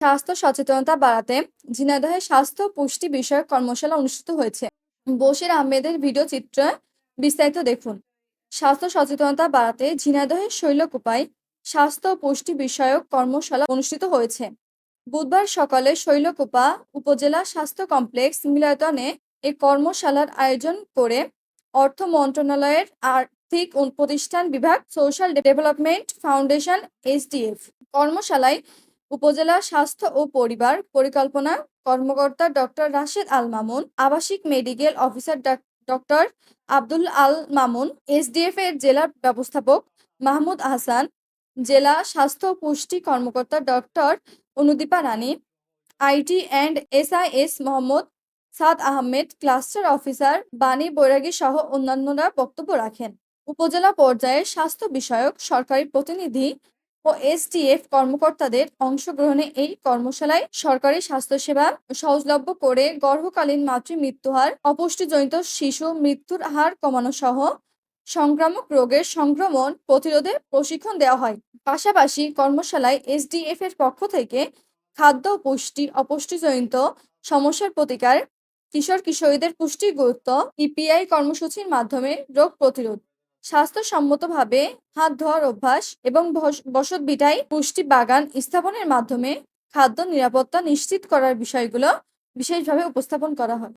স্বাস্থ্য সচেতনতা বাড়াতে ঝিনাইদহে স্বাস্থ্য পুষ্টি বিষয়ক কর্মশালা অনুষ্ঠিত হয়েছে। বশির আহমেদের ভিডিও চিত্রে বিস্তারিত দেখুন। স্বাস্থ্য সচেতনতা বাড়াতে ঝিনাইদহের শৈলকুপায় স্বাস্থ্য পুষ্টি বিষয়ক কর্মশালা অনুষ্ঠিত হয়েছে। বুধবার সকালে শৈলকুপা উপজেলা স্বাস্থ্য কমপ্লেক্স মিলনায়তনে এই কর্মশালার আয়োজন করে অর্থ মন্ত্রণালয়ের আর্থিক প্রতিষ্ঠান বিভাগ, সোশ্যাল ডেভেলপমেন্ট ফাউন্ডেশন, এসডিএফ। কর্মশালায় উপজেলা স্বাস্থ্য ও পরিবার পরিকল্পনা কর্মকর্তা ডক্টর রাশেদ আল মামুন, আবাসিক medical officer doctor Abdul Al Mamun, SDF এর জেলা ব্যবস্থাপক মাহমুদ আহসান, জেলা স্বাস্থ্য পুষ্টি কর্মকর্তা doctor Anudipa Rani, IT and SIS Mohammad Saad Ahmed, cluster officer Bani Bairagi সহ অন্যান্যরা বক্তব্য রাখেন। উপজেলা পর্যায়ে স্বাস্থ্য বিষয়ক সরকারি প্রতিনিধি ও এসডিএফ কর্মকর্তাদের অংশগ্রহণে এই কর্মশালায় সরকারি স্বাস্থ্যসেবা সহজলভ্য করে গর্ভকালীন মাতৃ মৃত্যুহার, অপুষ্টিজনিত শিশু মৃত্যুর হার কমানো সহ সংক্রামক রোগের সংক্রমণ প্রতিরোধে প্রশিক্ষণ দেওয়া হয়। পাশাপাশি কর্মশালায় এসডিএফ এর পক্ষ থেকে খাদ্য পুষ্টি, অপুষ্টিজনিত সমস্যার প্রতিকার, কিশোর কিশোরীদের পুষ্টির গুরুত্ব, ইপিআই কর্মসূচির মাধ্যমে রোগ প্রতিরোধ, স্বাস্থ্যসম্মতভাবে হাত ধোয়ার অভ্যাস এবং বসতভিটায় পুষ্টি বাগান স্থাপনের মাধ্যমে খাদ্য নিরাপত্তা নিশ্চিত করার বিষয়গুলো বিশেষভাবে উপস্থাপন করা হয়।